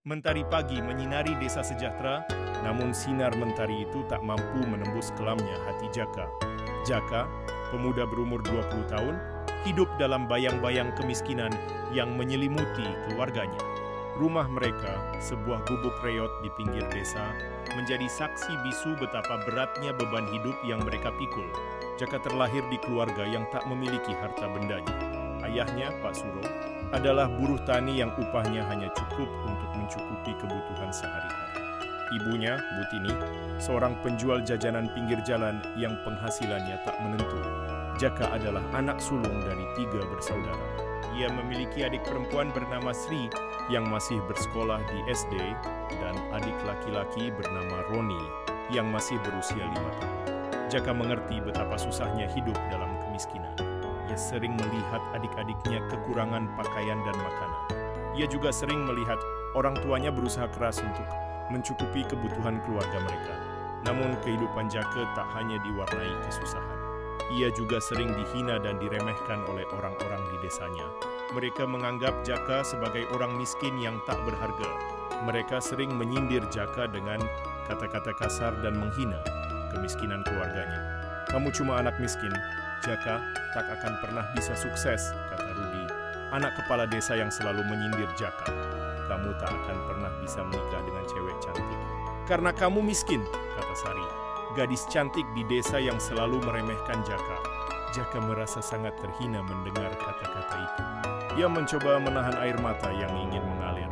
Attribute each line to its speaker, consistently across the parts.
Speaker 1: Mentari pagi menyinari desa sejahtera, namun sinar mentari itu tak mampu menembus kelamnya hati Jaka. Jaka, pemuda berumur 20 tahun, hidup dalam bayang-bayang kemiskinan yang menyelimuti keluarganya. Rumah mereka, sebuah gubuk reot di pinggir desa, menjadi saksi bisu betapa beratnya beban hidup yang mereka pikul. Jaka terlahir di keluarga yang tak memiliki harta bendanya. Ayahnya, Pak Suro, adalah buruh tani yang upahnya hanya cukup untuk mencukupi kebutuhan sehari-hari. Ibunya, Butini, seorang penjual jajanan pinggir jalan yang penghasilannya tak menentu. Jaka adalah anak sulung dari 3 bersaudara. Ia memiliki adik perempuan bernama Sri yang masih bersekolah di SD dan adik laki-laki bernama Roni yang masih berusia 5 tahun. Jaka mengerti betapa susahnya hidup dalam kemiskinan. Ia sering melihat adik-adiknya kekurangan pakaian dan makanan. Ia juga sering melihat orang tuanya berusaha keras untuk mencukupi kebutuhan keluarga mereka. Namun kehidupan Jaka tak hanya diwarnai kesusahan. Ia juga sering dihina dan diremehkan oleh orang-orang di desanya. Mereka menganggap Jaka sebagai orang miskin yang tak berharga. Mereka sering menyindir Jaka dengan kata-kata kasar dan menghina kemiskinan keluarganya. "Kamu cuma anak miskin, Jaka tak akan pernah bisa sukses," kata Rudi, anak kepala desa yang selalu menyindir Jaka. "Kamu tak akan pernah bisa menikah dengan cewek cantik. Karena kamu miskin," kata Sari, gadis cantik di desa yang selalu meremehkan Jaka. Jaka merasa sangat terhina mendengar kata-kata itu. Ia mencoba menahan air mata yang ingin mengalir.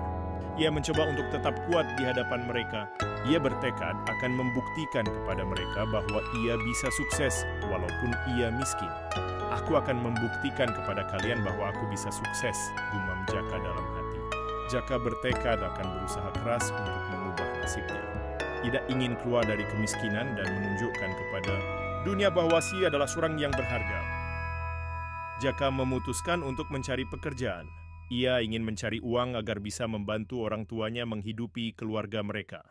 Speaker 1: Ia mencoba untuk tetap kuat di hadapan mereka. Ia bertekad akan membuktikan kepada mereka bahwa ia bisa sukses walaupun ia miskin. "Aku akan membuktikan kepada kalian bahwa aku bisa sukses," gumam Jaka dalam hati. Jaka bertekad akan berusaha keras untuk mengubah nasibnya. Tidak ingin keluar dari kemiskinan dan menunjukkan kepada dunia bahwa ia adalah seorang yang berharga. Jaka memutuskan untuk mencari pekerjaan. Ia ingin mencari uang agar bisa membantu orang tuanya menghidupi keluarga mereka.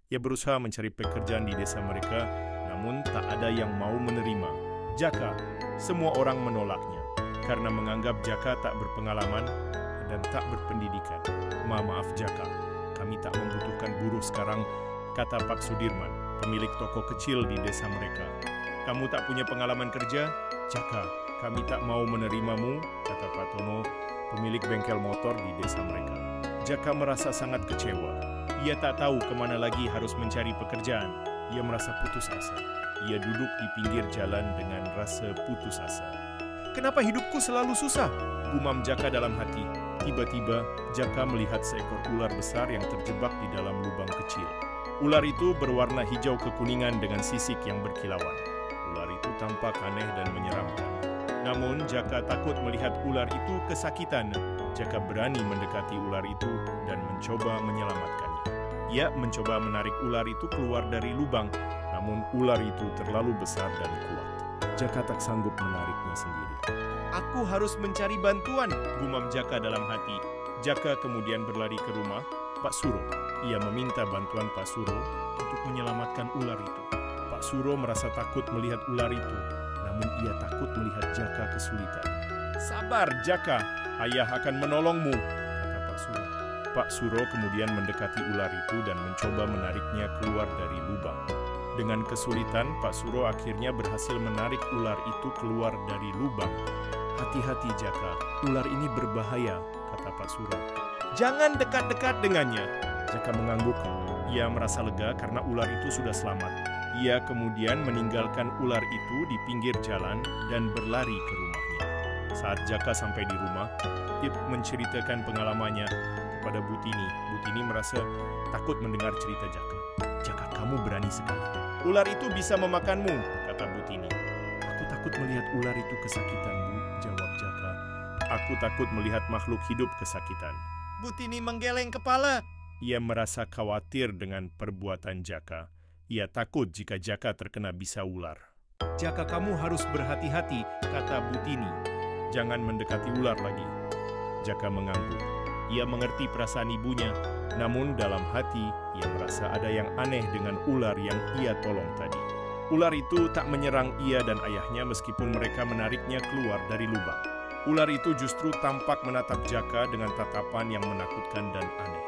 Speaker 1: Ia berusaha mencari pekerjaan di desa mereka, namun tak ada yang mau menerima Jaka. Semua orang menolaknya karena menganggap Jaka tak berpengalaman dan tak berpendidikan. "Maaf Jaka, kami tak membutuhkan buruh sekarang," kata Pak Sudirman, pemilik toko kecil di desa mereka. "Kamu tak punya pengalaman kerja, Jaka, kami tak mau menerimamu," kata Pak Tono, pemilik bengkel motor di desa mereka. Jaka merasa sangat kecewa. Ia tak tahu kemana lagi harus mencari pekerjaan. Ia merasa putus asa. Ia duduk di pinggir jalan dengan rasa putus asa. "Kenapa hidupku selalu susah?" gumam Jaka dalam hati. Tiba-tiba, Jaka melihat seekor ular besar yang terjebak di dalam lubang kecil. Ular itu berwarna hijau kekuningan dengan sisik yang berkilauan. Ular itu tampak aneh dan menyeramkan. Namun Jaka takut melihat ular itu kesakitan. Jaka berani mendekati ular itu dan mencoba menyelamatkannya. Ia mencoba menarik ular itu keluar dari lubang, namun ular itu terlalu besar dan kuat. Jaka tak sanggup menariknya sendiri. "Aku harus mencari bantuan," gumam Jaka dalam hati. Jaka kemudian berlari ke rumah Pak Suro. Ia meminta bantuan Pak Suro untuk menyelamatkan ular itu. Pak Suro merasa takut melihat ular itu, namun ia takut melihat Jaka kesulitan. "Sabar Jaka, ayah akan menolongmu," kata Pak Suro. Pak Suro kemudian mendekati ular itu dan mencoba menariknya keluar dari lubang. Dengan kesulitan, Pak Suro akhirnya berhasil menarik ular itu keluar dari lubang. "Hati-hati Jaka, ular ini berbahaya," kata Pak Suro. "Jangan dekat-dekat dengannya." Jaka mengangguk. Ia merasa lega karena ular itu sudah selamat. Ia kemudian meninggalkan ular itu di pinggir jalan dan berlari ke rumahnya. Saat Jaka sampai di rumah, Tip menceritakan pengalamannya kepada Butini. Butini merasa takut mendengar cerita Jaka. "Jaka, kamu berani sekali. Ular itu bisa memakanmu," kata Butini. "Aku takut melihat ular itu kesakitan, Bu," jawab Jaka. "Aku takut melihat makhluk hidup kesakitan." Butini menggeleng kepala. Ia merasa khawatir dengan perbuatan Jaka. Ia takut jika Jaka terkena bisa ular. "Jaka, kamu harus berhati-hati," kata Butini. "Jangan mendekati ular lagi." Jaka mengangguk. Ia mengerti perasaan ibunya, namun dalam hati ia merasa ada yang aneh dengan ular yang ia tolong tadi. Ular itu tak menyerang ia dan ayahnya meskipun mereka menariknya keluar dari lubang. Ular itu justru tampak menatap Jaka dengan tatapan yang menakutkan dan aneh.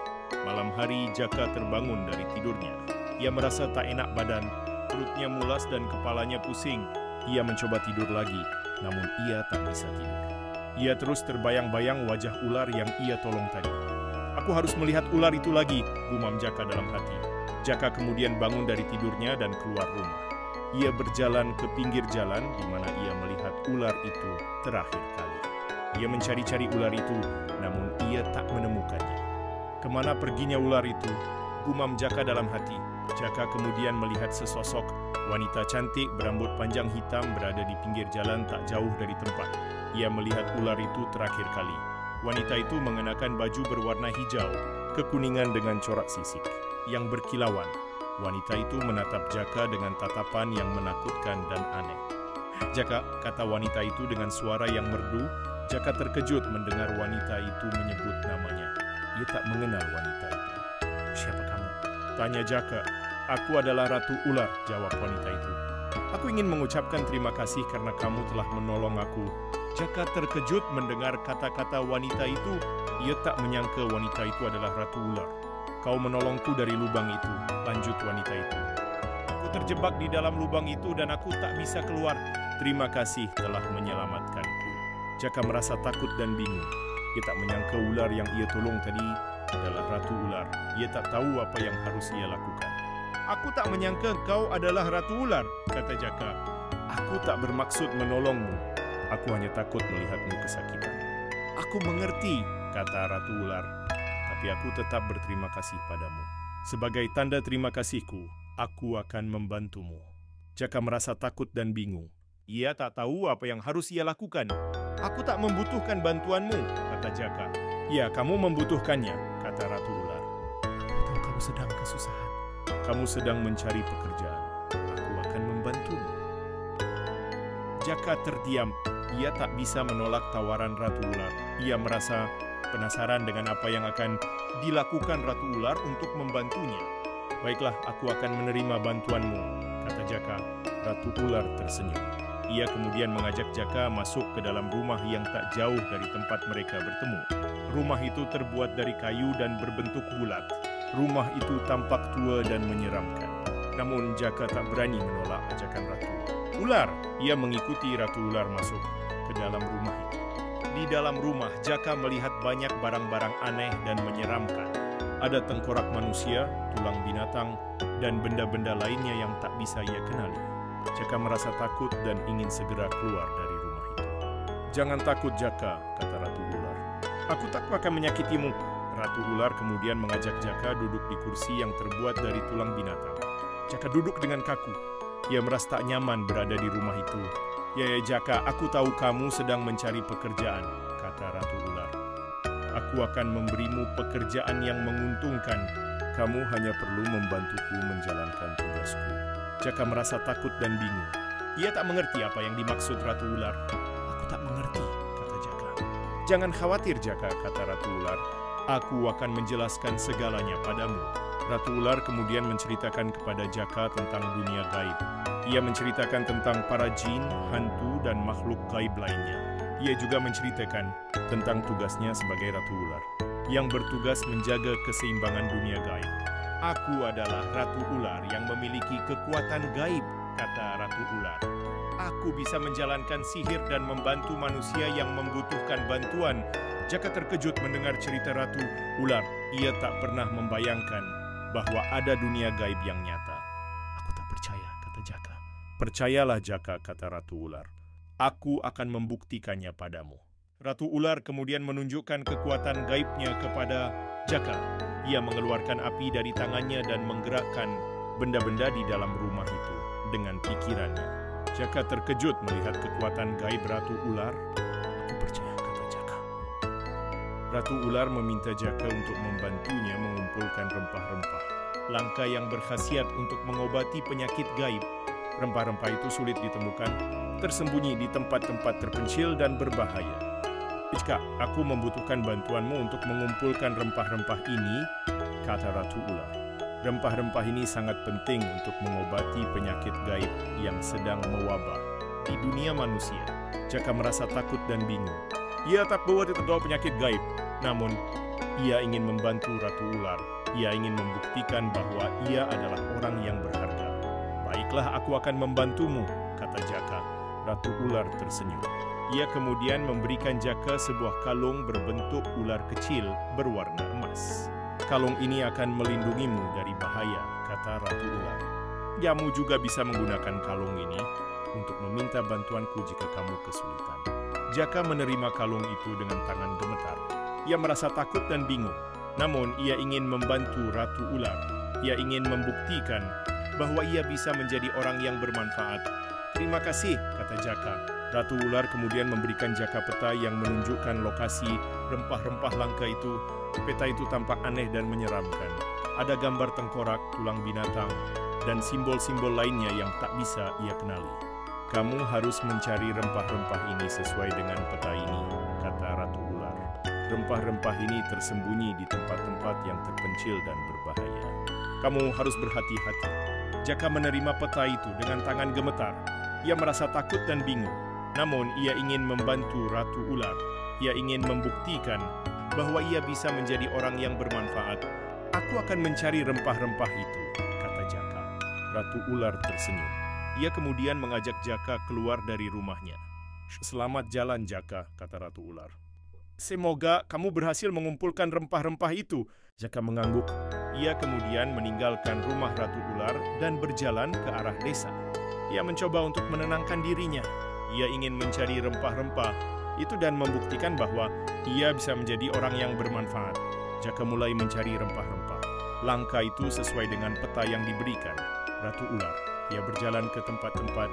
Speaker 1: Malam hari, Jaka terbangun dari tidurnya. Ia merasa tak enak badan, perutnya mulas dan kepalanya pusing. Ia mencoba tidur lagi, namun ia tak bisa tidur. Ia terus terbayang-bayang wajah ular yang ia tolong tadi. "Aku harus melihat ular itu lagi," gumam Jaka dalam hati. Jaka kemudian bangun dari tidurnya dan keluar rumah. Ia berjalan ke pinggir jalan di mana ia melihat ular itu terakhir kali. Ia mencari-cari ular itu, namun ia tak menemukannya. "Kemana perginya ular itu?" gumam Jaka dalam hati. Jaka kemudian melihat sesosok wanita cantik berambut panjang hitam berada di pinggir jalan tak jauh dari tempat ia melihat ular itu terakhir kali. Wanita itu mengenakan baju berwarna hijau, kekuningan dengan corak sisik yang berkilauan. Wanita itu menatap Jaka dengan tatapan yang menakutkan dan aneh. "Jaka," kata wanita itu dengan suara yang merdu. Jaka terkejut mendengar wanita itu menyebut namanya. Ia tak mengenal wanita itu. "Siapa kamu?" tanya Jaka. "Aku adalah Ratu Ular," jawab wanita itu. "Aku ingin mengucapkan terima kasih karena kamu telah menolong aku." Jaka terkejut mendengar kata-kata wanita itu. Ia tak menyangka wanita itu adalah Ratu Ular. "Kau menolongku dari lubang itu," lanjut wanita itu. "Aku terjebak di dalam lubang itu dan aku tak bisa keluar. Terima kasih telah menyelamatkanku." Jaka merasa takut dan bingung. Ia tak menyangka ular yang ia tolong tadi adalah Ratu Ular. Ia tak tahu apa yang harus ia lakukan. "Aku tak menyangka kau adalah Ratu Ular," kata Jaka. "Aku tak bermaksud menolongmu. Aku hanya takut melihatmu kesakitan." "Aku mengerti," kata Ratu Ular. "Tapi aku tetap berterima kasih padamu. Sebagai tanda terima kasihku, aku akan membantumu." Jaka merasa takut dan bingung. Ia tak tahu apa yang harus ia lakukan. "Aku tak membutuhkan bantuanmu," kata Jaka. "Ya, kamu membutuhkannya," kata Ratu Ular. "Aku tahu kamu sedang kesusahan. Kamu sedang mencari pekerjaan. Aku akan membantumu." Jaka terdiam. Ia tak bisa menolak tawaran Ratu Ular. Ia merasa penasaran dengan apa yang akan dilakukan Ratu Ular untuk membantunya. "Baiklah, aku akan menerima bantuanmu," kata Jaka. Ratu Ular tersenyum. Ia kemudian mengajak Jaka masuk ke dalam rumah yang tak jauh dari tempat mereka bertemu. Rumah itu terbuat dari kayu dan berbentuk bulat. Rumah itu tampak tua dan menyeramkan. Namun Jaka tak berani menolak ajakan Ratu Ular. Ia mengikuti Ratu Ular masuk ke dalam rumah itu. Di dalam rumah, Jaka melihat banyak barang-barang aneh dan menyeramkan. Ada tengkorak manusia, tulang binatang, dan benda-benda lainnya yang tak bisa ia kenali. Jaka merasa takut dan ingin segera keluar dari rumah itu. "Jangan takut, Jaka," kata Ratu Ular. "Aku tak akan menyakitimu." Ratu Ular kemudian mengajak Jaka duduk di kursi yang terbuat dari tulang binatang. Jaka duduk dengan kaku. Ia merasa tak nyaman berada di rumah itu. "Ya, Jaka, aku tahu kamu sedang mencari pekerjaan," kata Ratu Ular. "Aku akan memberimu pekerjaan yang menguntungkan. Kamu hanya perlu membantuku menjalankan tugasku." Jaka merasa takut dan bingung. Ia tak mengerti apa yang dimaksud Ratu Ular. "Aku tak mengerti," kata Jaka. "Jangan khawatir, Jaka," kata Ratu Ular. "Aku akan menjelaskan segalanya padamu." Ratu Ular kemudian menceritakan kepada Jaka tentang dunia gaib. Ia menceritakan tentang para jin, hantu, dan makhluk gaib lainnya. Ia juga menceritakan tentang tugasnya sebagai Ratu Ular, yang bertugas menjaga keseimbangan dunia gaib. "Aku adalah Ratu Ular yang memiliki kekuatan gaib," kata Ratu Ular. "Aku bisa menjalankan sihir dan membantu manusia yang membutuhkan bantuan." Jaka terkejut mendengar cerita Ratu Ular. Ia tak pernah membayangkan bahwa ada dunia gaib yang nyata. "Aku tak percaya," kata Jaka. "Percayalah, Jaka," kata Ratu Ular. "Aku akan membuktikannya padamu." Ratu Ular kemudian menunjukkan kekuatan gaibnya kepada Jaka. Ia mengeluarkan api dari tangannya dan menggerakkan benda-benda di dalam rumah itu dengan pikirannya. Jaka terkejut melihat kekuatan gaib Ratu Ular. "Aku percaya," kata Jaka. Ratu Ular meminta Jaka untuk membantunya mengumpulkan rempah-rempah, langka yang berkhasiat untuk mengobati penyakit gaib. Rempah-rempah itu sulit ditemukan, tersembunyi di tempat-tempat terpencil dan berbahaya. "Jika aku membutuhkan bantuanmu untuk mengumpulkan rempah-rempah ini," kata Ratu Ular. "Rempah-rempah ini sangat penting untuk mengobati penyakit gaib yang sedang mewabah di dunia manusia." Jaka merasa takut dan bingung. Ia tak bawa penyakit gaib, namun ia ingin membantu Ratu Ular Ia ingin membuktikan bahwa ia adalah orang yang berharga. "Baiklah, aku akan membantumu," kata Jaka. Ratu ular tersenyum. Ia kemudian memberikan Jaka sebuah kalung berbentuk ular kecil berwarna emas. "Kalung ini akan melindungimu dari bahaya," kata Ratu Ular. "Kamu juga bisa menggunakan kalung ini untuk meminta bantuanku jika kamu kesulitan." Jaka menerima kalung itu dengan tangan gemetar. Ia merasa takut dan bingung, namun ia ingin membantu Ratu Ular. Ia ingin membuktikan bahwa ia bisa menjadi orang yang bermanfaat. "Terima kasih," kata Jaka. Ratu Ular kemudian memberikan Jaka peta yang menunjukkan lokasi rempah-rempah langka itu. Peta itu tampak aneh dan menyeramkan. Ada gambar tengkorak, tulang binatang, dan simbol-simbol lainnya yang tak bisa ia kenali. "Kamu harus mencari rempah-rempah ini sesuai dengan peta ini," kata Ratu Ular. "Rempah-rempah ini tersembunyi di tempat-tempat yang terpencil dan berbahaya. Kamu harus berhati-hati." Jaka menerima peta itu dengan tangan gemetar. Ia merasa takut dan bingung, namun ia ingin membantu Ratu Ular. Ia ingin membuktikan bahwa ia bisa menjadi orang yang bermanfaat. "Aku akan mencari rempah-rempah itu," kata Jaka. Ratu Ular tersenyum. Ia kemudian mengajak Jaka keluar dari rumahnya. "Selamat jalan, Jaka," kata Ratu Ular. "Semoga kamu berhasil mengumpulkan rempah-rempah itu." Jaka mengangguk. Ia kemudian meninggalkan rumah Ratu Ular dan berjalan ke arah desa. Ia mencoba untuk menenangkan dirinya. Ia ingin mencari rempah-rempah itu dan membuktikan bahwa ia bisa menjadi orang yang bermanfaat. Jaka mulai mencari rempah-rempah. Langkah itu sesuai dengan peta yang diberikan Ratu Ular. Ia berjalan ke tempat-tempat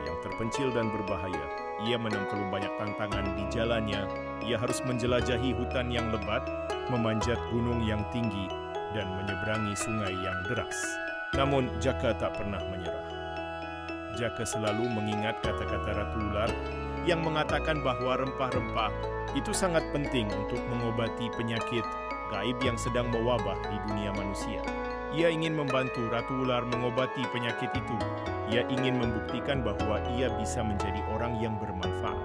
Speaker 1: yang terpencil dan berbahaya. Ia menempuh banyak tantangan di jalannya. Ia harus menjelajahi hutan yang lebat, memanjat gunung yang tinggi, dan menyeberangi sungai yang deras. Namun Jaka tak pernah menyerah. Jaka selalu mengingat kata-kata Ratu Ular yang mengatakan bahwa rempah-rempah itu sangat penting untuk mengobati penyakit gaib yang sedang mewabah di dunia manusia. Ia ingin membantu Ratu Ular mengobati penyakit itu. Ia ingin membuktikan bahwa ia bisa menjadi orang yang bermanfaat.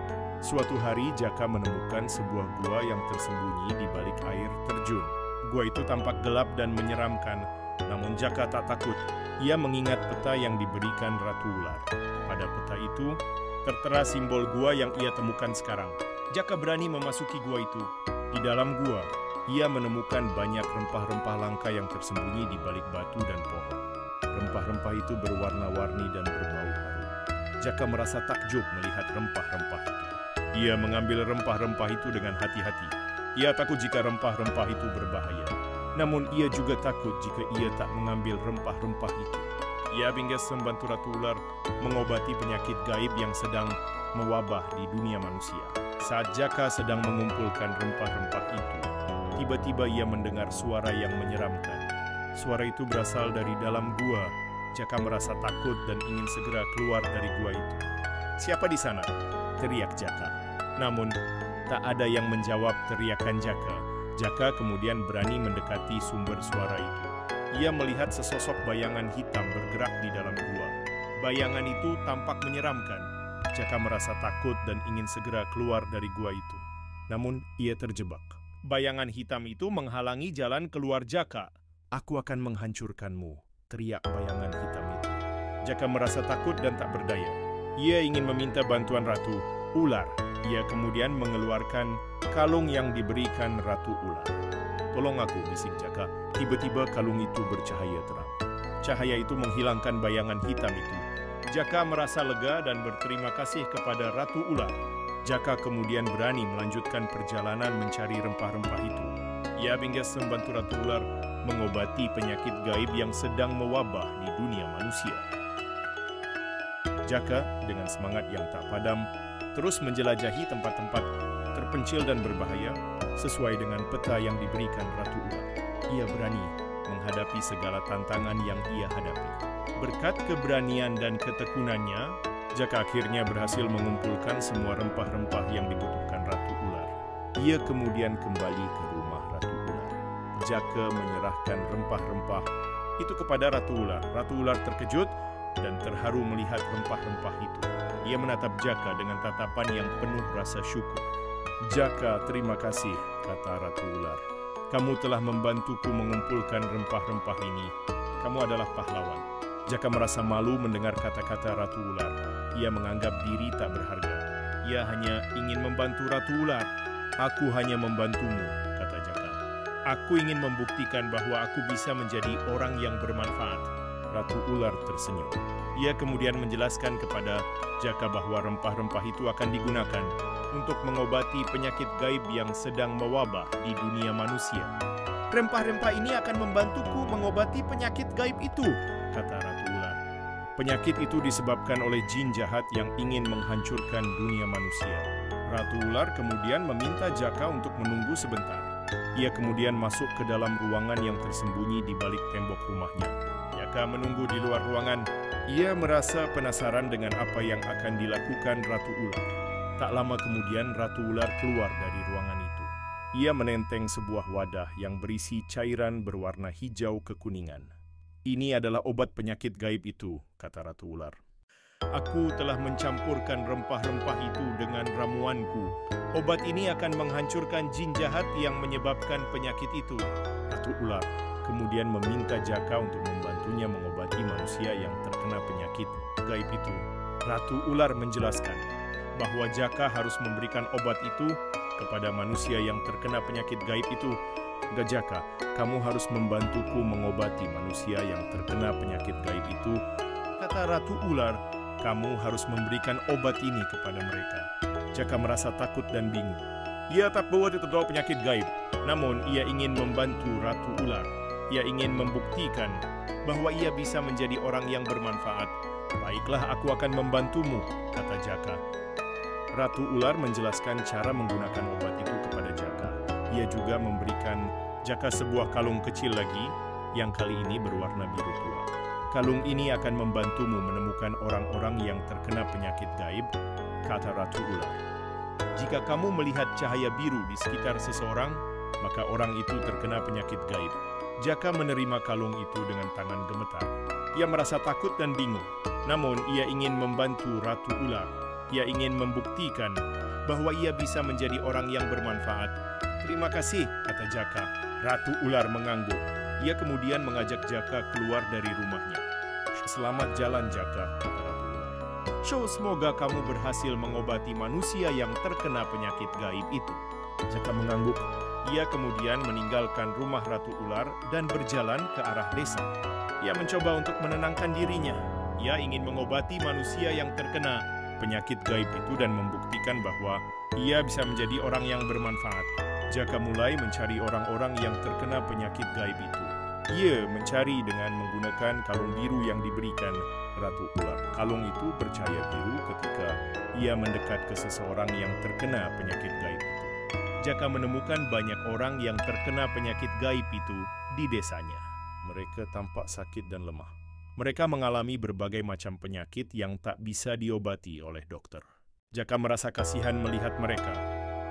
Speaker 1: Suatu hari Jaka menemukan sebuah gua yang tersembunyi di balik air terjun. Gua itu tampak gelap dan menyeramkan, namun Jaka tak takut. Ia mengingat peta yang diberikan Ratu Ular. Pada peta itu tertera simbol gua yang ia temukan sekarang. Jaka berani memasuki gua itu. Di dalam gua, ia menemukan banyak rempah-rempah langka yang tersembunyi di balik batu dan pohon. Rempah-rempah itu berwarna-warni dan berbau harum. Jaka merasa takjub melihat rempah-rempah itu. Ia mengambil rempah-rempah itu dengan hati-hati. Ia takut jika rempah-rempah itu berbahaya. Namun ia juga takut jika ia tak mengambil rempah-rempah itu. Ia ingin membantu Ratu Ular mengobati penyakit gaib yang sedang mewabah di dunia manusia. Saat Jaka sedang mengumpulkan rempah-rempah itu, tiba-tiba ia mendengar suara yang menyeramkan. Suara itu berasal dari dalam gua. Jaka merasa takut dan ingin segera keluar dari gua itu. "Siapa di sana?" teriak Jaka. Namun, tak ada yang menjawab teriakan Jaka. Jaka kemudian berani mendekati sumber suara itu. Ia melihat sesosok bayangan hitam bergerak di dalam gua. Bayangan itu tampak menyeramkan. Jaka merasa takut dan ingin segera keluar dari gua itu. Namun, ia terjebak. Bayangan hitam itu menghalangi jalan keluar Jaka. "Aku akan menghancurkanmu," teriak bayangan hitam itu. Jaka merasa takut dan tak berdaya. Ia ingin meminta bantuan Ratu Ular. Ia kemudian mengeluarkan kalung yang diberikan Ratu Ular. "Tolong aku," bisik Jaka. Tiba-tiba kalung itu bercahaya terang. Cahaya itu menghilangkan bayangan hitam itu. Jaka merasa lega dan berterima kasih kepada Ratu Ular. Jaka kemudian berani melanjutkan perjalanan mencari rempah-rempah itu. Ia ingin membantu Ratu Ular mengobati penyakit gaib yang sedang mewabah di dunia manusia. Jaka dengan semangat yang tak padam terus menjelajahi tempat-tempat terpencil dan berbahaya sesuai dengan peta yang diberikan Ratu Ular. Ia berani menghadapi segala tantangan yang ia hadapi. Berkat keberanian dan ketekunannya, Jaka akhirnya berhasil mengumpulkan semua rempah-rempah yang dibutuhkan Ratu Ular. Ia kemudian kembali ke rumah Ratu Ular. Jaka menyerahkan rempah-rempah itu kepada Ratu Ular. Ratu Ular terkejut dan terharu melihat rempah-rempah itu. Ia menatap Jaka dengan tatapan yang penuh rasa syukur. "Jaka, terima kasih," kata Ratu Ular. Kamu telah membantuku mengumpulkan rempah-rempah ini. Kamu adalah pahlawan. Jaka merasa malu mendengar kata-kata Ratu Ular. Ia menganggap diri tak berharga. Ia hanya ingin membantu Ratu Ular. Aku hanya membantumu, kata Jaka. Aku ingin membuktikan bahwa aku bisa menjadi orang yang bermanfaat. Ratu Ular tersenyum. Ia kemudian menjelaskan kepada Jaka bahwa rempah-rempah itu akan digunakan untuk mengobati penyakit gaib yang sedang mewabah di dunia manusia. Rempah-rempah ini akan membantuku mengobati penyakit gaib itu, kata Ratu Ular. Penyakit itu disebabkan oleh jin jahat yang ingin menghancurkan dunia manusia. Ratu Ular kemudian meminta Jaka untuk menunggu sebentar. Ia kemudian masuk ke dalam ruangan yang tersembunyi di balik tembok rumahnya. Jaka menunggu di luar ruangan. Ia merasa penasaran dengan apa yang akan dilakukan Ratu Ular. Tak lama kemudian Ratu Ular keluar dari ruangan itu. Ia menenteng sebuah wadah yang berisi cairan berwarna hijau kekuningan. Ini adalah obat penyakit gaib itu, kata Ratu Ular. Aku telah mencampurkan rempah-rempah itu dengan ramuanku. Obat ini akan menghancurkan jin jahat yang menyebabkan penyakit itu. Ratu Ular kemudian meminta Jaka untuk membantunya mengobati manusia yang terkena penyakit gaib itu. Ratu Ular menjelaskan bahwa Jaka harus memberikan obat itu kepada manusia yang terkena penyakit gaib itu. Jaka, kamu harus membantuku mengobati manusia yang terkena penyakit gaib itu, kata Ratu Ular. Kamu harus memberikan obat ini kepada mereka. Jaka merasa takut dan bingung. Ia tak bawa terbawa penyakit gaib, namun ia ingin membantu Ratu Ular. Ia ingin membuktikan bahwa ia bisa menjadi orang yang bermanfaat. Baiklah, aku akan membantumu, kata Jaka. Ratu Ular menjelaskan cara menggunakan obat itu kepada Jaka. Ia juga memberikan Jaka sebuah kalung kecil lagi yang kali ini berwarna biru tua. Kalung ini akan membantumu menemukan orang-orang yang terkena penyakit gaib, kata Ratu Ular. Jika kamu melihat cahaya biru di sekitar seseorang, maka orang itu terkena penyakit gaib. Jaka menerima kalung itu dengan tangan gemetar. Ia merasa takut dan bingung, namun ia ingin membantu Ratu Ular. Ia ingin membuktikan bahwa ia bisa menjadi orang yang bermanfaat. Terima kasih, kata Jaka. Ratu Ular mengangguk. Ia kemudian mengajak Jaka keluar dari rumahnya. Selamat jalan, Jaka, kata Ratu Ular. Semoga kamu berhasil mengobati manusia yang terkena penyakit gaib itu. Jaka mengangguk. Ia kemudian meninggalkan rumah Ratu Ular dan berjalan ke arah desa. Ia mencoba untuk menenangkan dirinya. Ia ingin mengobati manusia yang terkena penyakit gaib itu dan membuktikan bahwa ia bisa menjadi orang yang bermanfaat. Jaka mulai mencari orang-orang yang terkena penyakit gaib itu. Ia mencari dengan menggunakan kalung biru yang diberikan Ratu Ular. Kalung itu bercahaya biru ketika ia mendekat ke seseorang yang terkena penyakit gaib itu. Jaka menemukan banyak orang yang terkena penyakit gaib itu di desanya. Mereka tampak sakit dan lemah. Mereka mengalami berbagai macam penyakit yang tak bisa diobati oleh dokter. Jaka merasa kasihan melihat mereka.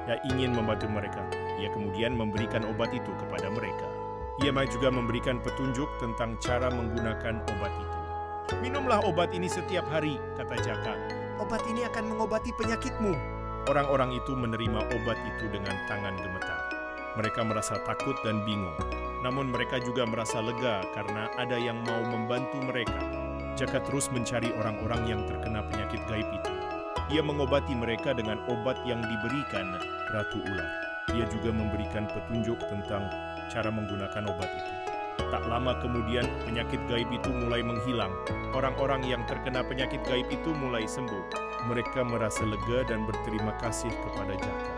Speaker 1: Ia ingin membantu mereka. Ia kemudian memberikan obat itu kepada mereka. Ia juga memberikan petunjuk tentang cara menggunakan obat itu. Minumlah obat ini setiap hari, kata Jaka. Obat ini akan mengobati penyakitmu. Orang-orang itu menerima obat itu dengan tangan gemetar. Mereka merasa takut dan bingung. Namun mereka juga merasa lega karena ada yang mau membantu mereka. Jaka terus mencari orang-orang yang terkena penyakit gaib itu. Ia mengobati mereka dengan obat yang diberikan Ratu Ular. Ia juga memberikan petunjuk tentang cara menggunakan obat itu. Tak lama kemudian penyakit gaib itu mulai menghilang. Orang-orang yang terkena penyakit gaib itu mulai sembuh. Mereka merasa lega dan berterima kasih kepada Jaka.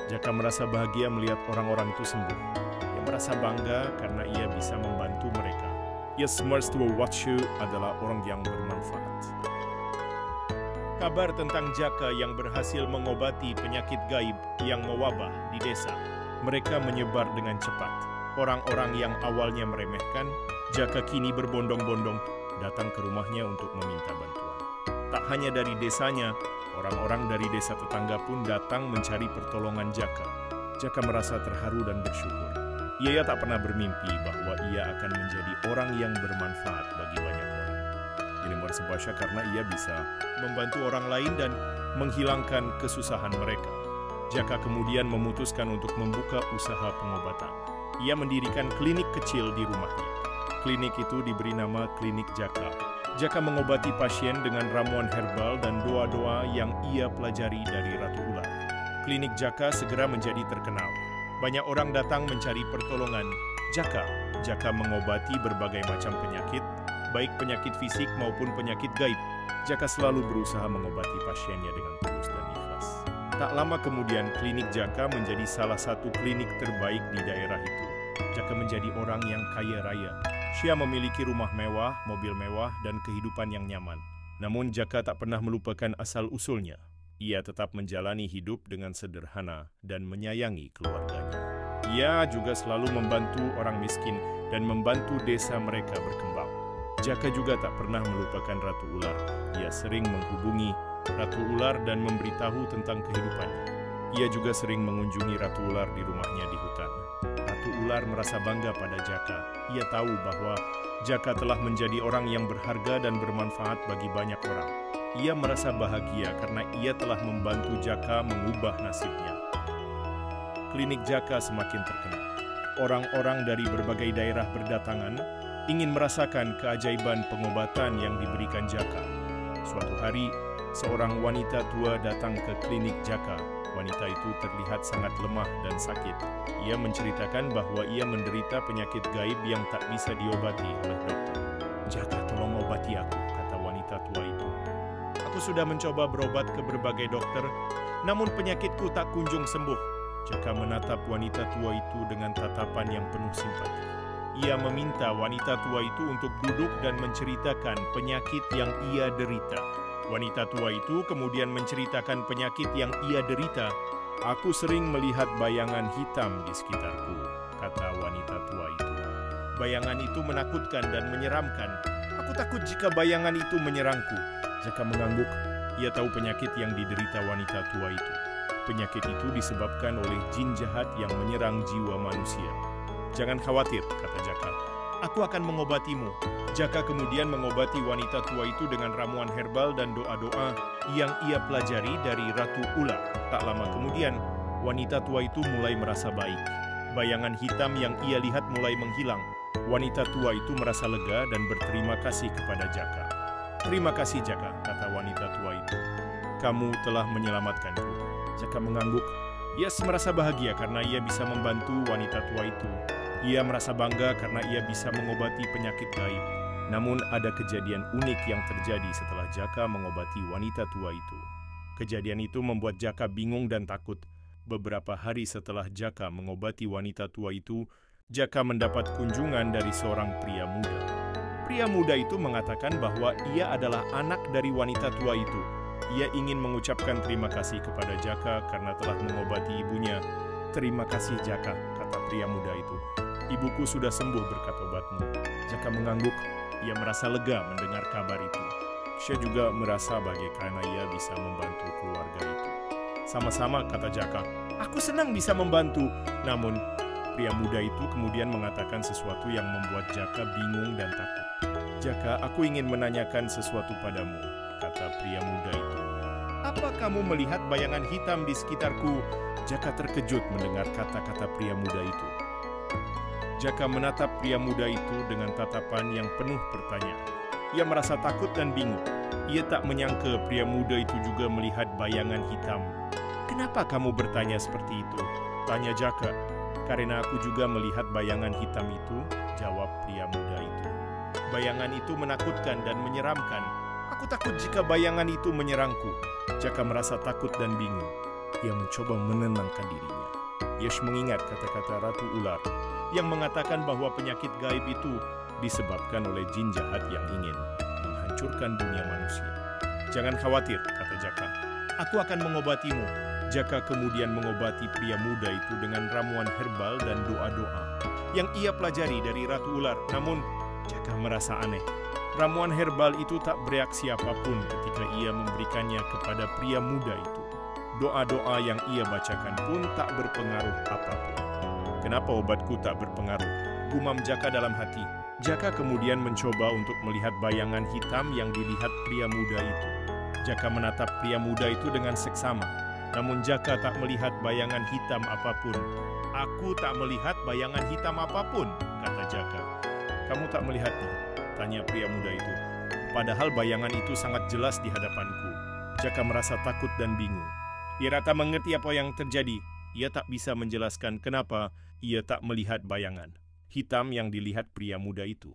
Speaker 1: Jaka merasa bahagia melihat orang-orang itu sembuh. Ia merasa bangga karena ia bisa membantu mereka. Yes, Mertua Watshu adalah orang yang bermanfaat. Kabar tentang Jaka yang berhasil mengobati penyakit gaib yang mewabah di desa. Mereka menyebar dengan cepat. Orang-orang yang awalnya meremehkan, Jaka kini berbondong-bondong datang ke rumahnya untuk meminta bantuan. Tak hanya dari desanya, orang-orang dari desa tetangga pun datang mencari pertolongan Jaka. Jaka merasa terharu dan bersyukur. Ia tak pernah bermimpi bahwa ia akan menjadi orang yang bermanfaat bagi banyak orang. Ini bersebasya karena ia bisa membantu orang lain dan menghilangkan kesusahan mereka. Jaka kemudian memutuskan untuk membuka usaha pengobatan. Ia mendirikan klinik kecil di rumahnya. Klinik itu diberi nama Klinik Jaka. Jaka mengobati pasien dengan ramuan herbal dan doa-doa yang ia pelajari dari Ratu Ular. Klinik Jaka segera menjadi terkenal. Banyak orang datang mencari pertolongan Jaka mengobati berbagai macam penyakit, baik penyakit fisik maupun penyakit gaib. Jaka selalu berusaha mengobati pasiennya dengan tulus dan ikhlas. Tak lama kemudian, Klinik Jaka menjadi salah satu klinik terbaik di daerah itu. Jaka menjadi orang yang kaya raya. Dia memiliki rumah mewah, mobil mewah, dan kehidupan yang nyaman. Namun Jaka tak pernah melupakan asal-usulnya. Ia tetap menjalani hidup dengan sederhana dan menyayangi keluarganya. Ia juga selalu membantu orang miskin dan membantu desa mereka berkembang. Jaka juga tak pernah melupakan Ratu Ular. Ia sering menghubungi Ratu Ular dan memberitahu tentang kehidupannya. Ia juga sering mengunjungi Ratu Ular di rumahnya di hutan. Ratu Ular merasa bangga pada Jaka. Ia tahu bahwa Jaka telah menjadi orang yang berharga dan bermanfaat bagi banyak orang. Ia merasa bahagia karena ia telah membantu Jaka mengubah nasibnya. Klinik Jaka semakin terkenal. Orang-orang dari berbagai daerah berdatangan ingin merasakan keajaiban pengobatan yang diberikan Jaka. Suatu hari, seorang wanita tua datang ke klinik Jaka. Wanita itu terlihat sangat lemah dan sakit. Ia menceritakan bahwa ia menderita penyakit gaib yang tak bisa diobati oleh dokter. "Jaka, tolong obati aku," kata wanita tua itu. "Aku sudah mencoba berobat ke berbagai dokter, namun penyakitku tak kunjung sembuh." Jaka menatap wanita tua itu dengan tatapan yang penuh simpati. Ia meminta wanita tua itu untuk duduk dan menceritakan penyakit yang ia derita. Wanita tua itu kemudian menceritakan penyakit yang ia derita. "Aku sering melihat bayangan hitam di sekitarku," kata wanita tua itu. "Bayangan itu menakutkan dan menyeramkan. Aku takut jika bayangan itu menyerangku." Jaka mengangguk. Ia tahu penyakit yang diderita wanita tua itu. Penyakit itu disebabkan oleh jin jahat yang menyerang jiwa manusia. "Jangan khawatir," kata Jaka. "Aku akan mengobatimu." Jaka kemudian mengobati wanita tua itu dengan ramuan herbal dan doa-doa yang ia pelajari dari Ratu Ular. Tak lama kemudian, wanita tua itu mulai merasa baik. Bayangan hitam yang ia lihat mulai menghilang. Wanita tua itu merasa lega dan berterima kasih kepada Jaka. "Terima kasih Jaka," kata wanita tua itu. "Kamu telah menyelamatkanku." Jaka mengangguk. Ia merasa bahagia karena ia bisa membantu wanita tua itu. Ia merasa bangga karena ia bisa mengobati penyakit gaib. Namun ada kejadian unik yang terjadi setelah Jaka mengobati wanita tua itu. Kejadian itu membuat Jaka bingung dan takut. Beberapa hari setelah Jaka mengobati wanita tua itu, Jaka mendapat kunjungan dari seorang pria muda. Pria muda itu mengatakan bahwa ia adalah anak dari wanita tua itu. Ia ingin mengucapkan terima kasih kepada Jaka karena telah mengobati ibunya. "Terima kasih Jaka," kata pria muda itu. "Ibuku sudah sembuh berkat obatmu." Jaka mengangguk. Ia merasa lega mendengar kabar itu. Dia juga merasa bahagia karena ia bisa membantu keluarga itu. "Sama-sama," kata Jaka. "Aku senang bisa membantu." Namun, pria muda itu kemudian mengatakan sesuatu yang membuat Jaka bingung dan takut. "Jaka, aku ingin menanyakan sesuatu padamu," kata pria muda itu. "Apa kamu melihat bayangan hitam di sekitarku?" Jaka terkejut mendengar kata-kata pria muda itu. Jaka menatap pria muda itu dengan tatapan yang penuh pertanyaan. Ia merasa takut dan bingung. Ia tak menyangka pria muda itu juga melihat bayangan hitam. "Kenapa kamu bertanya seperti itu?" tanya Jaka. "Karena aku juga melihat bayangan hitam itu," jawab pria muda itu. "Bayangan itu menakutkan dan menyeramkan. Aku takut jika bayangan itu menyerangku." Jaka merasa takut dan bingung. Ia mencoba menenangkan dirinya. Ia mengingat kata-kata Ratu Ular yang mengatakan bahwa penyakit gaib itu disebabkan oleh jin jahat yang ingin menghancurkan dunia manusia. "Jangan khawatir," kata Jaka. "Aku akan mengobatimu." Jaka kemudian mengobati pria muda itu dengan ramuan herbal dan doa-doa yang ia pelajari dari Ratu Ular. Namun, Jaka merasa aneh. Ramuan herbal itu tak bereaksi apapun ketika ia memberikannya kepada pria muda itu. Doa-doa yang ia bacakan pun tak berpengaruh apapun. "Kenapa obatku tak berpengaruh?" gumam Jaka dalam hati. Jaka kemudian mencoba untuk melihat bayangan hitam yang dilihat pria muda itu. Jaka menatap pria muda itu dengan seksama. Namun Jaka tak melihat bayangan hitam apapun. Aku tak melihat bayangan hitam apapun, kata Jaka. Kamu tak melihatnya? Tanya pria muda itu. Padahal bayangan itu sangat jelas di hadapanku. Jaka merasa takut dan bingung. Ia tak mengerti apa yang terjadi. Ia tak bisa menjelaskan kenapa ia tak melihat bayangan hitam yang dilihat pria muda itu.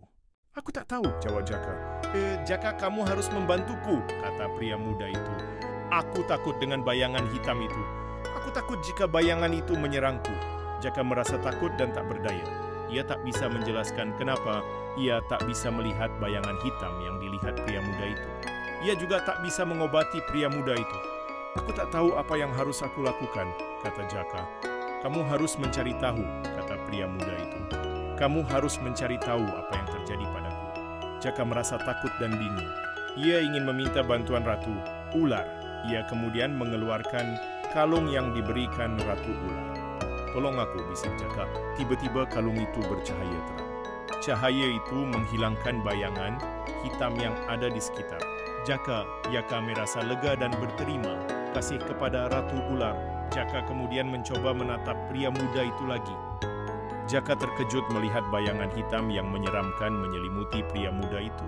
Speaker 1: Aku tak tahu, jawab Jaka. Jaka, kamu harus membantuku, kata pria muda itu. Aku takut dengan bayangan hitam itu. Aku takut jika bayangan itu menyerangku. Jaka merasa takut dan tak berdaya. Ia tak bisa menjelaskan kenapa ia tak bisa melihat bayangan hitam yang dilihat pria muda itu. Ia juga tak bisa mengobati pria muda itu. Aku tak tahu apa yang harus aku lakukan, kata Jaka. Kamu harus mencari tahu, kata pria muda itu. Kamu harus mencari tahu apa yang terjadi padaku. Jaka merasa takut dan bingung. Ia ingin meminta bantuan Ratu Ular. Ia kemudian mengeluarkan kalung yang diberikan Ratu Ular. Tolong aku, bisik Jaka. Tiba-tiba kalung itu bercahaya terang. Cahaya itu menghilangkan bayangan hitam yang ada di sekitar. Jaka merasa lega dan berterima kasih kepada Ratu Ular. Jaka kemudian mencoba menatap pria muda itu lagi. Jaka terkejut melihat bayangan hitam yang menyeramkan menyelimuti pria muda itu.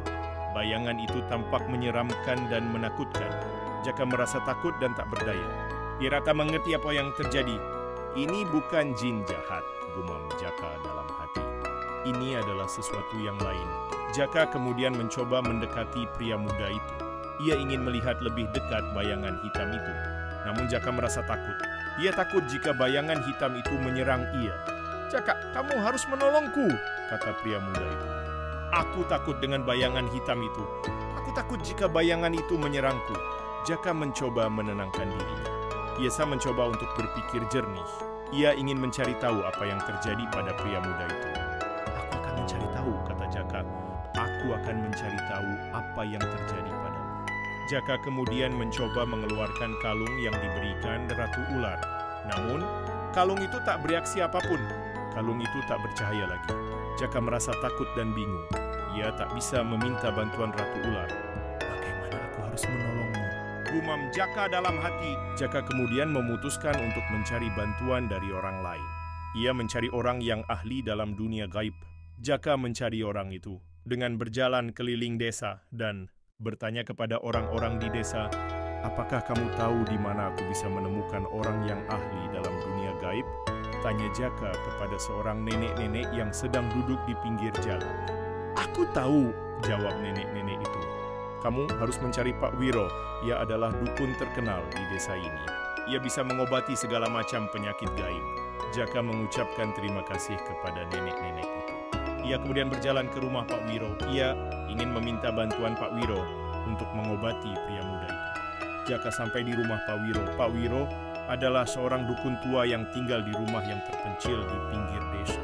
Speaker 1: Bayangan itu tampak menyeramkan dan menakutkan. Jaka merasa takut dan tak berdaya. Ia tak mengerti apa yang terjadi. Ini bukan jin jahat, gumam Jaka dalam hati. Ini adalah sesuatu yang lain. Jaka kemudian mencoba mendekati pria muda itu. Ia ingin melihat lebih dekat bayangan hitam itu. Namun Jaka merasa takut. Ia takut jika bayangan hitam itu menyerang ia. Jaka, kamu harus menolongku, kata pria muda itu. Aku takut dengan bayangan hitam itu. Aku takut jika bayangan itu menyerangku. Jaka mencoba menenangkan dirinya. Ia mencoba untuk berpikir jernih. Ia ingin mencari tahu apa yang terjadi pada pria muda itu. Aku akan mencari tahu, kata Jaka. Aku akan mencari tahu apa yang terjadi padamu. Jaka kemudian mencoba mengeluarkan kalung yang diberikan Ratu Ular. Namun, kalung itu tak bereaksi apapun. Kalung itu tak bercahaya lagi. Jaka merasa takut dan bingung. Ia tak bisa meminta bantuan Ratu Ular. Bagaimana aku harus menolongmu? Gumam Jaka dalam hati. Jaka kemudian memutuskan untuk mencari bantuan dari orang lain. Ia mencari orang yang ahli dalam dunia gaib. Jaka mencari orang itu dengan berjalan keliling desa dan bertanya kepada orang-orang di desa, apakah kamu tahu di mana aku bisa menemukan orang yang ahli dalam dunia gaib? Tanya Jaka kepada seorang nenek-nenek yang sedang duduk di pinggir jalan. Aku tahu, jawab nenek-nenek itu. Kamu harus mencari Pak Wiro. Ia adalah dukun terkenal di desa ini. Ia bisa mengobati segala macam penyakit gaib. Jaka mengucapkan terima kasih kepada nenek-nenek itu. Ia kemudian berjalan ke rumah Pak Wiro. Ia ingin meminta bantuan Pak Wiro untuk mengobati pria muda itu. Jaka sampai di rumah Pak Wiro. Pak Wiro adalah seorang dukun tua yang tinggal di rumah yang terpencil di pinggir desa.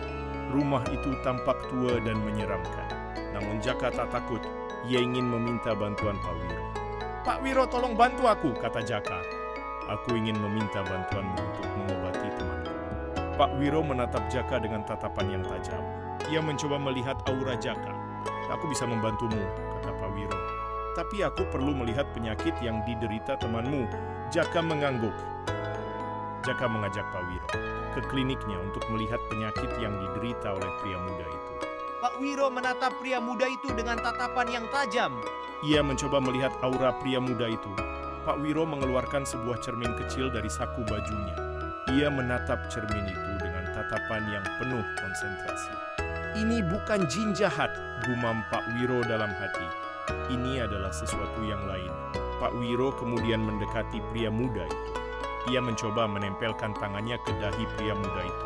Speaker 1: Rumah itu tampak tua dan menyeramkan. Namun Jaka tak takut. Ia ingin meminta bantuan Pak Wiro. Pak Wiro, tolong bantu aku, kata Jaka. Aku ingin meminta bantuanmu untuk mengobati temanku. Pak Wiro menatap Jaka dengan tatapan yang tajam. Ia mencoba melihat aura Jaka. Aku bisa membantumu, kata Pak Wiro. Tapi aku perlu melihat penyakit yang diderita temanmu. Jaka mengangguk. Jaka mengajak Pak Wiro ke kliniknya untuk melihat penyakit yang diderita oleh pria muda itu.
Speaker 2: Pak Wiro menatap pria muda itu dengan tatapan yang tajam.
Speaker 1: Ia mencoba melihat aura pria muda itu. Pak Wiro mengeluarkan sebuah cermin kecil dari saku bajunya. Ia menatap cermin itu dengan tatapan yang penuh konsentrasi. Ini bukan jin jahat, gumam Pak Wiro dalam hati. Ini adalah sesuatu yang lain. Pak Wiro kemudian mendekati pria muda itu. Ia mencoba menempelkan tangannya ke dahi pria muda itu.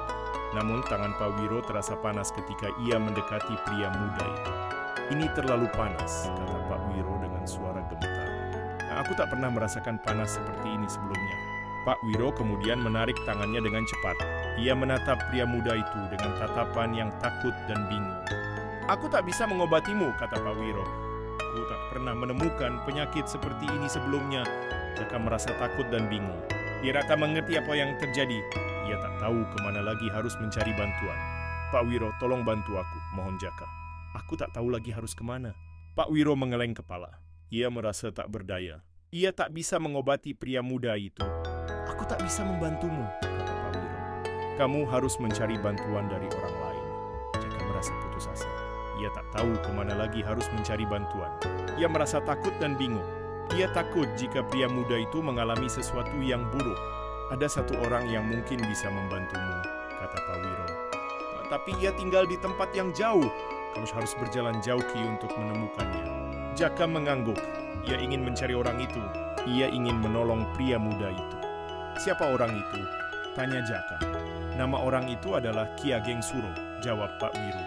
Speaker 1: Namun tangan Pak Wiro terasa panas ketika ia mendekati pria muda itu. Ini terlalu panas, kata Pak Wiro dengan suara gemetar. Aku tak pernah merasakan panas seperti ini sebelumnya. Pak Wiro kemudian menarik tangannya dengan cepat. Ia menatap pria muda itu dengan tatapan yang takut dan bingung. Aku tak bisa mengobatimu, kata Pak Wiro. Aku tak pernah menemukan penyakit seperti ini sebelumnya. Jaka merasa takut dan bingung. Ia tak mengerti apa yang terjadi. Ia tak tahu kemana lagi harus mencari bantuan. Pak Wiro, tolong bantu aku, mohon Jaka. Aku tak tahu lagi harus kemana. Pak Wiro mengeleng kepala. Ia merasa tak berdaya. Ia tak bisa mengobati pria muda itu. Aku tak bisa membantumu, kata Pak Wiro. kamu harus mencari bantuan dari orang lain. Jaka merasa putus asa. Ia tak tahu kemana lagi harus mencari bantuan. Ia merasa takut dan bingung. Ia takut jika pria muda itu mengalami sesuatu yang buruk. Ada satu orang yang mungkin bisa membantumu, kata Pak Wiro. Tapi ia tinggal di tempat yang jauh. Kamu harus berjalan jauh Ki untuk menemukannya. Jaka mengangguk. Ia ingin mencari orang itu. Ia ingin menolong pria muda itu. Siapa orang itu? Tanya Jaka. Nama orang itu adalah Ki Ageng Suro, jawab Pak Wiro.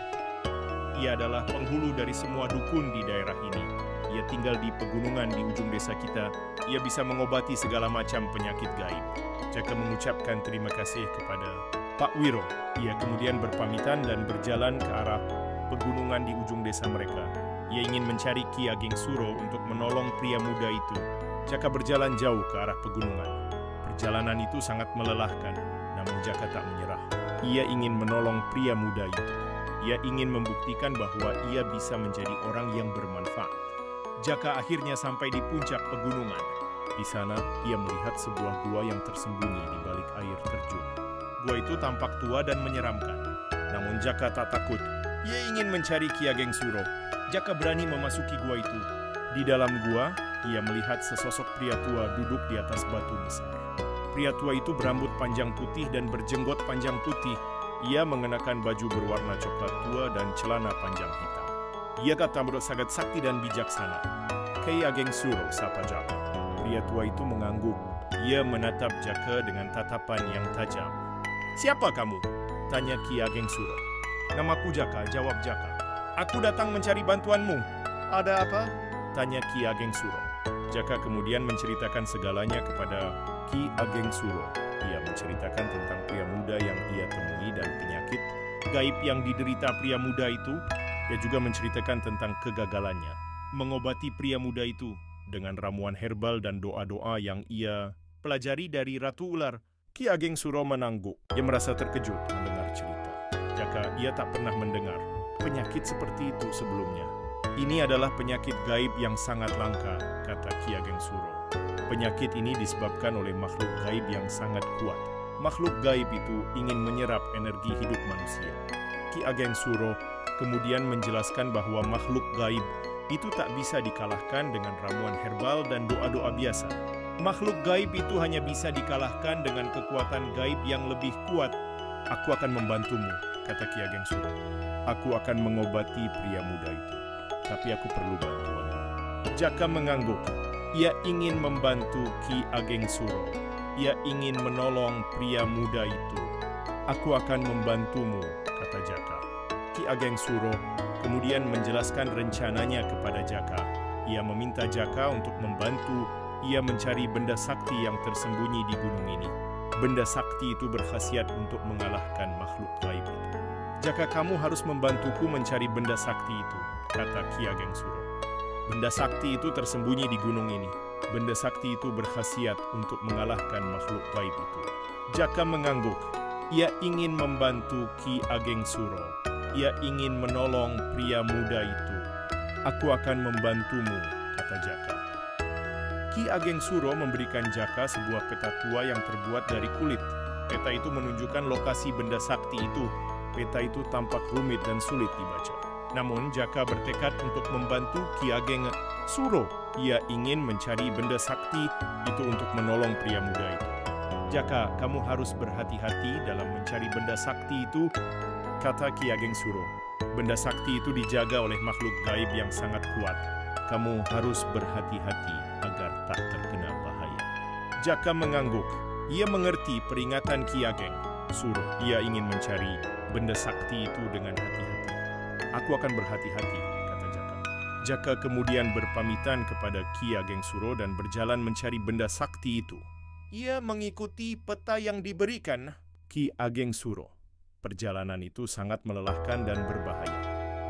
Speaker 1: Ia adalah penghulu dari semua dukun di daerah ini. Ia tinggal di pegunungan di ujung desa kita. Ia bisa mengobati segala macam penyakit gaib. Jaka mengucapkan terima kasih kepada Pak Wiro. Ia kemudian berpamitan dan berjalan ke arah pegunungan di ujung desa mereka. Ia ingin mencari Ki Ageng Suro untuk menolong pria muda itu. Jaka berjalan jauh ke arah pegunungan. Perjalanan itu sangat melelahkan, namun Jaka tak menyerah. Ia ingin menolong pria muda itu. Ia ingin membuktikan bahwa ia bisa menjadi orang yang bermanfaat. Jaka akhirnya sampai di puncak pegunungan. Di sana, ia melihat sebuah gua yang tersembunyi di balik air terjun. Gua itu tampak tua dan menyeramkan. Namun Jaka tak takut. Ia ingin mencari Ki Ageng Suro. Jaka berani memasuki gua itu. Di dalam gua, ia melihat sesosok pria tua duduk di atas batu besar. Pria tua itu berambut panjang putih dan berjenggot panjang putih. Ia mengenakan baju berwarna coklat tua dan celana panjang hitam. Ia kata sangat sakti dan bijaksana. Ki Ageng Suro, sapa Jaka. Pria tua itu mengangguk. Ia menatap Jaka dengan tatapan yang tajam. Siapa kamu? Tanya Ki Ageng Suro. Namaku Jaka, jawab Jaka. Aku datang mencari bantuanmu.
Speaker 2: Ada apa?
Speaker 1: Tanya Ki Ageng Suro. Jaka kemudian menceritakan segalanya kepada Ki Ageng Suro. Ia menceritakan tentang pria muda yang ia temui dan penyakit gaib yang diderita pria muda itu. Ia juga menceritakan tentang kegagalannya mengobati pria muda itu dengan ramuan herbal dan doa-doa yang ia pelajari dari Ratu Ular. Ki Ageng Suro menangguk. Ia merasa terkejut mendengar cerita. Jaka ia tak pernah mendengar penyakit seperti itu sebelumnya. Ini adalah penyakit gaib yang sangat langka, kata Ki Ageng Suro. Penyakit ini disebabkan oleh makhluk gaib yang sangat kuat. Makhluk gaib itu ingin menyerap energi hidup manusia. Ki Ageng Suro kemudian menjelaskan bahwa makhluk gaib itu tak bisa dikalahkan dengan ramuan herbal dan doa-doa biasa. Makhluk gaib itu hanya bisa dikalahkan dengan kekuatan gaib yang lebih kuat. Aku akan membantumu, kata Ki Ageng Suro. Aku akan mengobati pria muda itu. Tapi aku perlu bantuan. Jaka mengangguk. Ia ingin membantu Ki Ageng Suro. Ia ingin menolong pria muda itu. Aku akan membantumu, kata Jaka. Ki Ageng Suro kemudian menjelaskan rencananya kepada Jaka. Ia meminta Jaka untuk membantu ia mencari benda sakti yang tersembunyi di gunung ini. Benda sakti itu berkhasiat untuk mengalahkan makhluk gaib itu. Jaka, kamu harus membantuku mencari benda sakti itu, kata Ki Ageng Suro. Benda sakti itu tersembunyi di gunung ini. Benda sakti itu berkhasiat untuk mengalahkan makhluk gaib itu. Jaka mengangguk. Ia ingin membantu Ki Ageng Suro. Ia ingin menolong pria muda itu. Aku akan membantumu, kata Jaka. Ki Ageng Suro memberikan Jaka sebuah peta tua yang terbuat dari kulit. Peta itu menunjukkan lokasi benda sakti itu. Peta itu tampak rumit dan sulit dibaca. Namun Jaka bertekad untuk membantu Ki Ageng Suro. Ia ingin mencari benda sakti itu untuk menolong pria muda itu. Jaka, kamu harus berhati-hati dalam mencari benda sakti itu, kata Ki Ageng Suro. Benda sakti itu dijaga oleh makhluk gaib yang sangat kuat. Kamu harus berhati-hati agar tak terkena bahaya. Jaka mengangguk. Ia mengerti peringatan Ki Ageng Suro. Ia ingin mencari benda sakti itu dengan hati-hati. Aku akan berhati-hati, kata Jaka. Jaka kemudian berpamitan kepada Ki Ageng Suro dan berjalan mencari benda sakti itu. Ia mengikuti peta yang diberikan Ki Ageng Suro. Perjalanan itu sangat melelahkan dan berbahaya.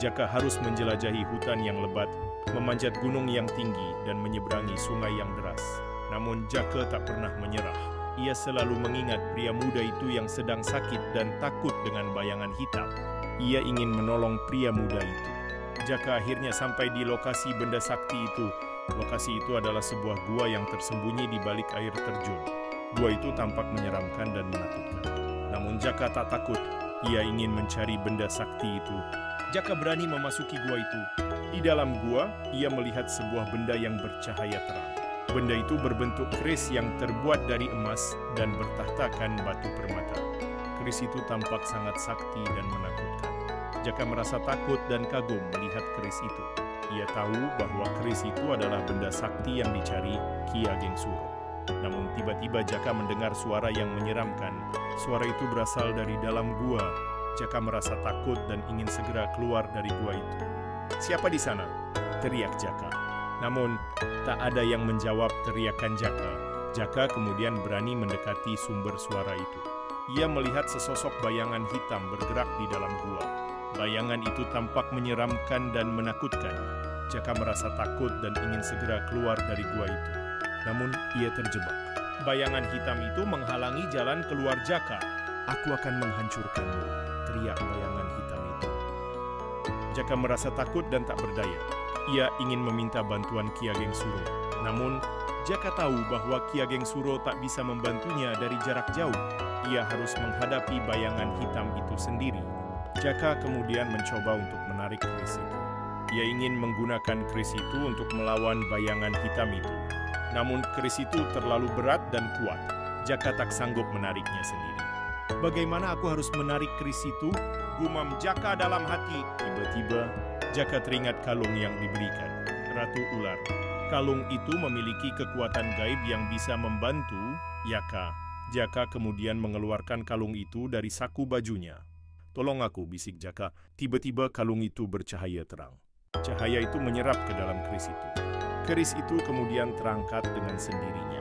Speaker 1: Jaka harus menjelajahi hutan yang lebat, memanjat gunung yang tinggi, dan menyeberangi sungai yang deras. Namun Jaka tak pernah menyerah. Ia selalu mengingat pria muda itu yang sedang sakit dan takut dengan bayangan hitam. Ia ingin menolong pria muda itu. Jaka akhirnya sampai di lokasi benda sakti itu. Lokasi itu adalah sebuah gua yang tersembunyi di balik air terjun. Gua itu tampak menyeramkan dan menakutkan. Namun Namun Jaka tak takut. Ia ingin mencari benda sakti itu. Jaka berani memasuki gua itu. Di dalam gua, ia melihat sebuah benda yang bercahaya terang. Benda itu berbentuk keris yang terbuat dari emas dan bertahtakan batu permata. Keris itu tampak sangat sakti dan menakutkan. Jaka merasa takut dan kagum melihat keris itu. Ia tahu bahwa keris itu adalah benda sakti yang dicari Ki Ageng Suro. Namun tiba-tiba Jaka mendengar suara yang menyeramkan. Suara itu berasal dari dalam gua. Jaka merasa takut dan ingin segera keluar dari gua itu. "Siapa di sana?" teriak Jaka. Namun tak ada yang menjawab teriakan Jaka. Jaka kemudian berani mendekati sumber suara itu. Ia melihat sesosok bayangan hitam bergerak di dalam gua. Bayangan itu tampak menyeramkan dan menakutkan. Jaka merasa takut dan ingin segera keluar dari gua itu. Namun ia terjebak. Bayangan hitam itu menghalangi jalan keluar Jaka. "Aku akan menghancurkanmu," teriak bayangan hitam itu. Jaka merasa takut dan tak berdaya. Ia ingin meminta bantuan Ki Ageng Suro. Namun Jaka tahu bahwa Ki Ageng Suro tak bisa membantunya dari jarak jauh. Ia harus menghadapi bayangan hitam itu sendiri. Jaka kemudian mencoba untuk menarik keris itu. Ia ingin menggunakan keris itu untuk melawan bayangan hitam itu. Namun keris itu terlalu berat dan kuat. Jaka tak sanggup menariknya sendiri. "Bagaimana aku harus menarik keris itu?" gumam Jaka dalam hati. Tiba-tiba Jaka teringat kalung yang diberikan Ratu Ular. Kalung itu memiliki kekuatan gaib yang bisa membantu Jaka. Jaka kemudian mengeluarkan kalung itu dari saku bajunya. "Tolong aku," bisik Jaka. Tiba-tiba kalung itu bercahaya terang. Cahaya itu menyerap ke dalam keris itu. Keris itu kemudian terangkat dengan sendirinya.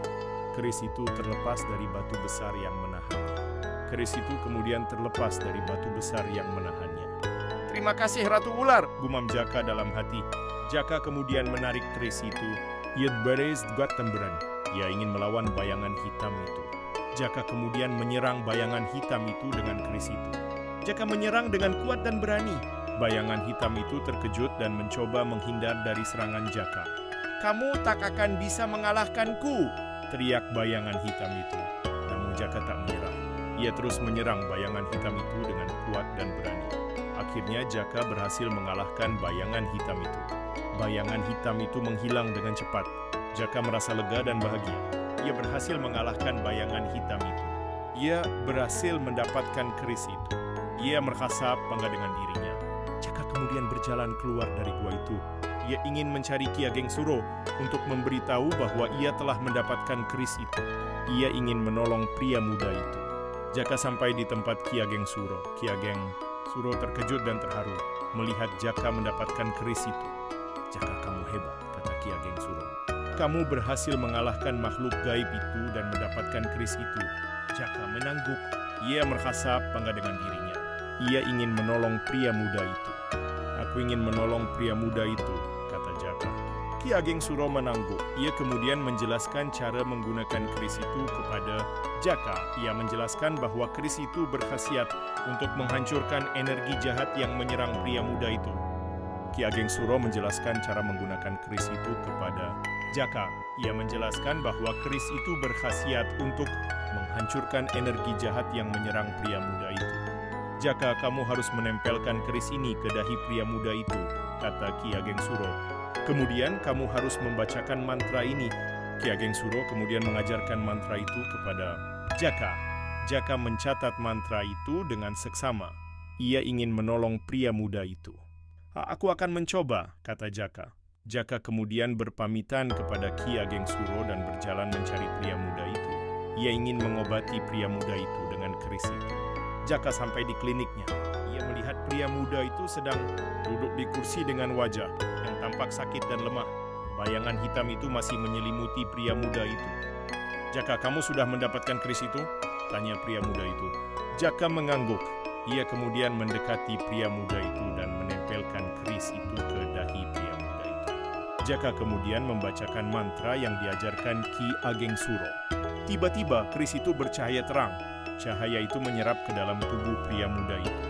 Speaker 1: Keris itu terlepas dari batu besar yang menahannya. Keris itu kemudian terlepas dari batu besar yang menahannya. "Terima kasih Ratu Ular," gumam Jaka dalam hati. Jaka kemudian menarik keris itu. Ia ingin melawan bayangan hitam itu. Jaka kemudian menyerang bayangan hitam itu dengan keris itu. Jaka menyerang dengan kuat dan berani. Bayangan hitam itu terkejut dan mencoba menghindar dari serangan Jaka. "Kamu tak akan bisa mengalahkanku," teriak bayangan hitam itu. Namun Jaka tak menyerah. Ia terus menyerang bayangan hitam itu dengan kuat dan berani. Akhirnya Jaka berhasil mengalahkan bayangan hitam itu. Bayangan hitam itu menghilang dengan cepat. Jaka merasa lega dan bahagia. Ia berhasil mengalahkan bayangan hitam itu. Ia berhasil mendapatkan keris itu. Ia merasa bangga dengan dirinya. Jaka kemudian berjalan keluar dari gua itu. Ia ingin mencari Ki Ageng Suro untuk memberitahu bahwa ia telah mendapatkan keris itu. Ia ingin menolong pria muda itu. Jaka sampai di tempat Ki Ageng Suro. Ki Ageng Suro terkejut dan terharu melihat Jaka mendapatkan keris itu. "Jaka, kamu hebat," kata Ki Ageng Suro. "Kamu berhasil mengalahkan makhluk gaib itu dan mendapatkan keris itu." Jaka menangguk. Ia merasa bangga dengan dirinya. Ia ingin menolong pria muda itu. "Aku ingin menolong pria muda itu," kata Jaka. Ki Ageng Suro menangguk. Ia kemudian menjelaskan cara menggunakan keris itu kepada Jaka. Ia menjelaskan bahwa keris itu berkhasiat untuk menghancurkan energi jahat yang menyerang pria muda itu. Ki Ageng Suro menjelaskan cara menggunakan keris itu kepada Jaka. Ia menjelaskan bahwa keris itu berkhasiat untuk menghancurkan energi jahat yang menyerang pria muda itu. "Jaka, kamu harus menempelkan keris ini ke dahi pria muda itu," kata Ki Ageng Suro. "Kemudian kamu harus membacakan mantra ini." Ki Ageng Suro kemudian mengajarkan mantra itu kepada Jaka. Jaka mencatat mantra itu dengan seksama. Ia ingin menolong pria muda itu. "Aku akan mencoba," kata Jaka. Jaka kemudian berpamitan kepada Ki Ageng Suro dan berjalan mencari pria muda itu. Ia ingin mengobati pria muda itu dengan keris itu. Jaka sampai di kliniknya. Ia melihat pria muda itu sedang duduk di kursi dengan wajah yang tampak sakit dan lemah. Bayangan hitam itu masih menyelimuti pria muda itu. "Jaka, kamu sudah mendapatkan keris itu?" tanya pria muda itu. Jaka mengangguk. Ia kemudian mendekati pria muda itu dan menempelkan keris itu ke dahi pria muda itu. Jaka kemudian membacakan mantra yang diajarkan Ki Ageng Suro. Tiba-tiba keris itu bercahaya terang. Cahaya itu menyerap ke dalam tubuh pria muda itu.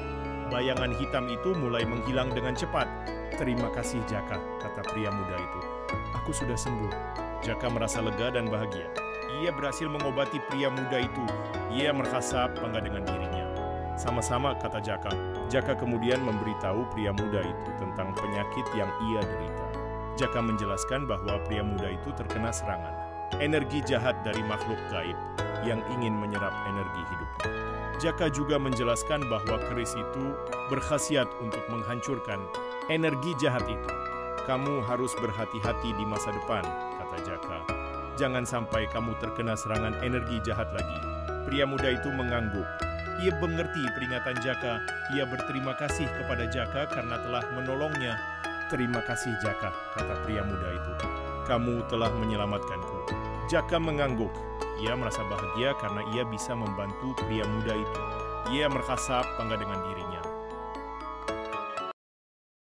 Speaker 1: Bayangan hitam itu mulai menghilang dengan cepat. "Terima kasih Jaka," kata pria muda itu. "Aku sudah sembuh." Jaka merasa lega dan bahagia. Ia berhasil mengobati pria muda itu. Ia merasa bangga dengan dirinya. Sama-sama, kata Jaka. Jaka kemudian memberitahu pria muda itu tentang penyakit yang ia derita. Jaka menjelaskan bahwa pria muda itu terkena serangan energi jahat dari makhluk gaib yang ingin menyerap energi hidupnya. Jaka juga menjelaskan bahwa keris itu berkhasiat untuk menghancurkan energi jahat itu. Kamu harus berhati-hati di masa depan, kata Jaka. Jangan sampai kamu terkena serangan energi jahat lagi. Pria muda itu mengangguk. Ia mengerti peringatan Jaka. Ia berterima kasih kepada Jaka karena telah menolongnya. Terima kasih Jaka, kata pria muda itu. Kamu telah menyelamatkanku. Jaka mengangguk. Ia merasa bahagia karena ia bisa membantu pria muda itu. Ia merasa bangga dengan dirinya.